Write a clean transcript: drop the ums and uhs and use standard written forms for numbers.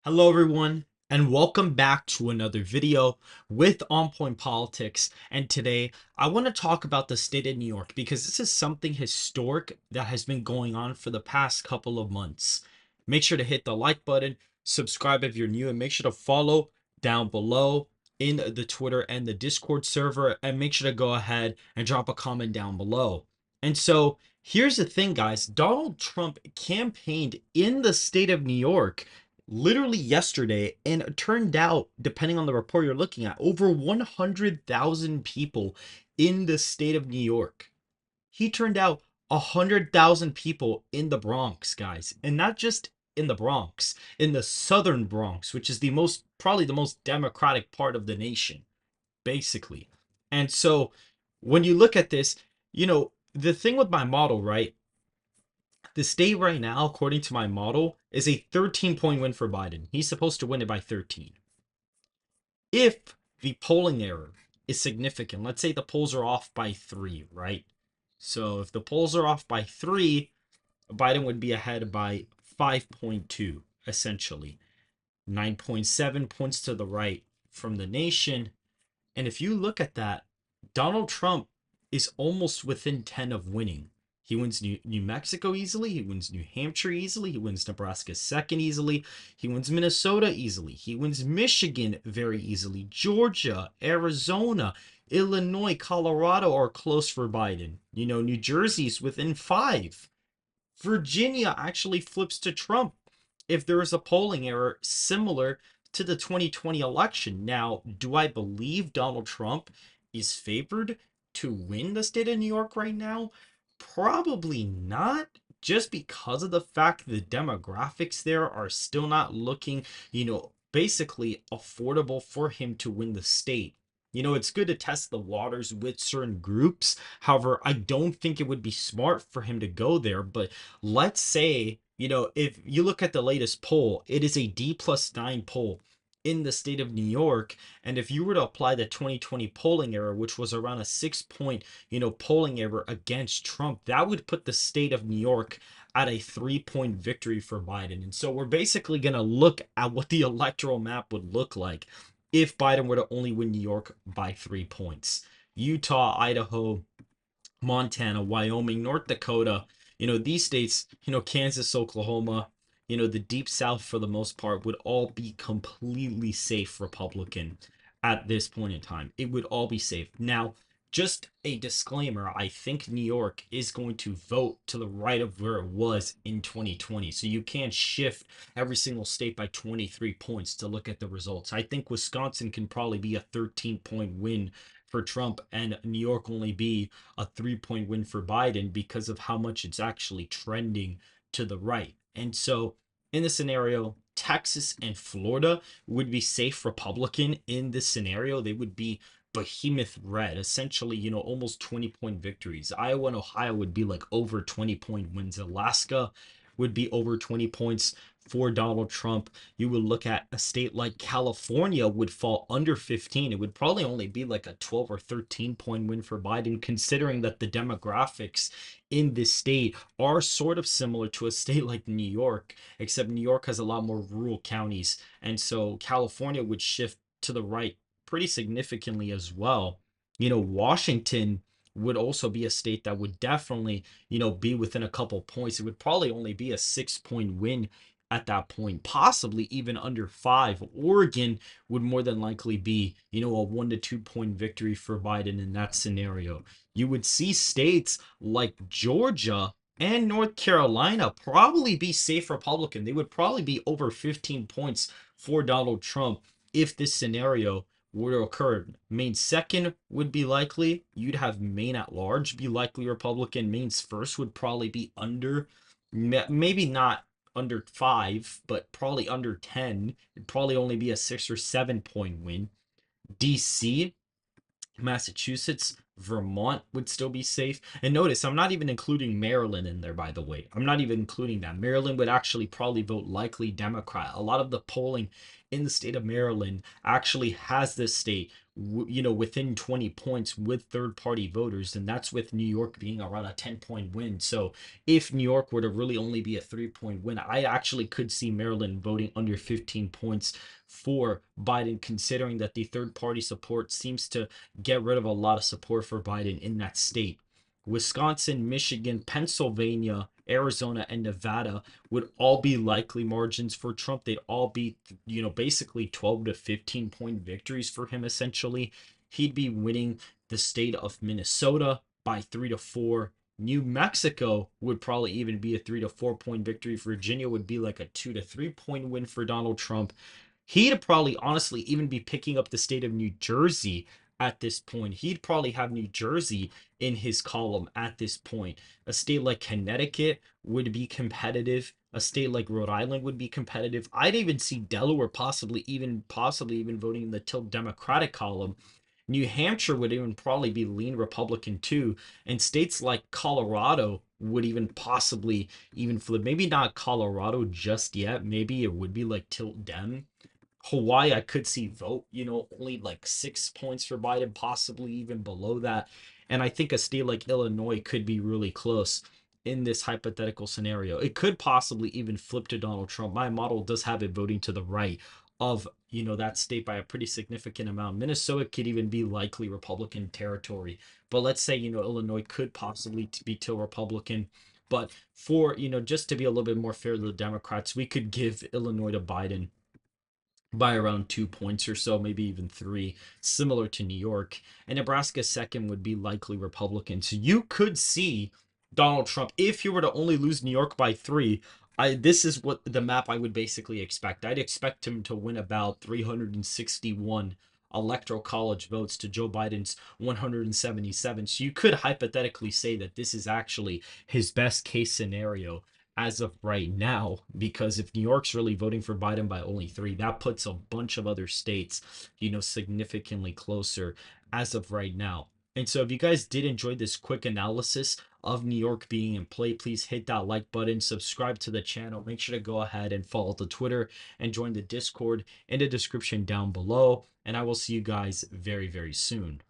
Hello everyone and welcome back to another video with On Point Politics. And today I want to talk about the state of New York because this is something historic that has been going on for the past couple of months. Make sure to hit the like button, subscribe if you're new, and make sure to follow down below in the Twitter and the Discord server, and make sure to go ahead and drop a comment down below. And so here's the thing, guys. Donald Trump campaigned in the state of New York literally yesterday, and it turned out, depending on the report you're looking at, over 100,000 people in the state of New York. He turned out 100,000 people in the Bronx, guys, and not just in the Bronx, in the southern Bronx, which is probably the most democratic part of the nation, basically. And so when you look at this, the thing with my model, right? The state right now, according to my model, is a 13-point win for Biden. He's supposed to win it by 13. If the polling error is significant, let's say the polls are off by 3, right? So if the polls are off by 3, Biden would be ahead by 5.2, essentially. 9.7 points to the right from the nation. And if you look at that, Donald Trump is almost within 10 of winning. He wins New Mexico easily. He wins New Hampshire easily. He wins Nebraska second easily. He wins Minnesota easily. He wins Michigan very easily. Georgia, Arizona, Illinois, Colorado are close for Biden. New Jersey's within 5. Virginia actually flips to Trump if there is a polling error similar to the 2020 election. Now, do I believe Donald Trump is favored to win the state of New York right now? Probably not, just because of the fact the demographics there are still not looking, basically affordable for him to win the state. It's good to test the waters with certain groups. However, I don't think it would be smart for him to go there. But let's say, if you look at the latest poll, it is a D+9 poll in the state of New York. And if you were to apply the 2020 polling error, which was around a 6-point, polling error against Trump, that would put the state of New York at a 3-point victory for Biden. And so we're basically going to look at what the electoral map would look like if Biden were to only win New York by 3 points. Utah, Idaho, Montana, Wyoming, North Dakota, these states, Kansas, Oklahoma, the deep south for the most part would all be completely safe Republican at this point in time. It would all be safe. Now, just a disclaimer, I think New York is going to vote to the right of where it was in 2020. So you can't shift every single state by 23 points to look at the results. I think Wisconsin can probably be a 13-point win for Trump and New York only be a 3-point win for Biden because of how much it's actually trending to the right. And so in this scenario, Texas and Florida would be safe Republican in this scenario. They would be behemoth red, essentially, almost 20-point victories. Iowa and Ohio would be like over 20-point wins. Alaska would be over 20 points for Donald Trump. You would look at a state like California would fall under 15. It would probably only be like a 12 or 13-point win for Biden, considering that the demographics in this state are sort of similar to a state like New York, except New York has a lot more rural counties. And so California would shift to the right pretty significantly as well. Washington would also be a state that would definitely, be within a couple points. It would probably only be a 6-point win at that point, possibly even under 5. Oregon would more than likely be, a 1 to 2-point victory for Biden in that scenario. You would see states like Georgia and North Carolina probably be safe Republican. They would probably be over 15 points for Donald Trump if this scenario were to occur. Maine second would be likely. You'd have Maine at large be likely Republican. Maine's first would probably be under, maybe not under 5, but probably under 10. It'd probably only be a 6 or 7-point win. DC, Massachusetts, Vermont would still be safe. And notice, I'm not even including Maryland in there, by the way. I'm not even including that. Maryland would actually probably vote likely Democrat. A lot of the polling in the state of Maryland actually has this state within 20 points with third party voters, and that's with New York being around a 10-point win. So if New York were to really only be a 3-point win, I actually could see Maryland voting under 15 points for Biden, considering that the third party support seems to get rid of a lot of support for Biden in that state. Wisconsin, Michigan, Pennsylvania, Arizona, and Nevada would all be likely margins for Trump. They'd all be, basically 12 to 15-point victories for him, essentially. He'd be winning the state of Minnesota by 3 to 4. New Mexico would probably even be a 3 to 4 point victory. Virginia would be like a 2 to 3 point win for Donald Trump. He'd probably honestly even be picking up the state of New Jersey at this point. He'd probably have New Jersey in his column at this point. A state like Connecticut would be competitive. A state like Rhode Island would be competitive. I'd even see Delaware possibly even voting in the tilt Democratic column. New Hampshire would even probably be lean Republican too, and states like Colorado would even possibly even flip. Maybe not Colorado just yet. Maybe it would be like tilt Dem. Hawaii, I could see vote, only like 6 points for Biden, possibly even below that. And I think a state like Illinois could be really close in this hypothetical scenario. It could possibly even flip to Donald Trump. My model does have it voting to the right of, that state by a pretty significant amount. Minnesota could even be likely Republican territory. But let's say, Illinois could possibly be to Republican. But for, just to be a little bit more fair to the Democrats, we could give Illinois to Biden by around 2 points or so, maybe even three, similar to New York. And Nebraska second would be likely Republican. So you could see Donald Trump, if he were to only lose New York by three. This is what the map I would basically expect. I'd expect him to win about 361 electoral college votes to Joe Biden's 177. So you could hypothetically say that this is actually his best case scenario as of right now, because if New York's really voting for Biden by only three, that puts a bunch of other states, significantly closer as of right now. And so if you guys did enjoy this quick analysis of New York being in play, please hit that like button, subscribe to the channel, make sure to go ahead and follow the Twitter and join the Discord in the description down below. And I will see you guys very, very soon.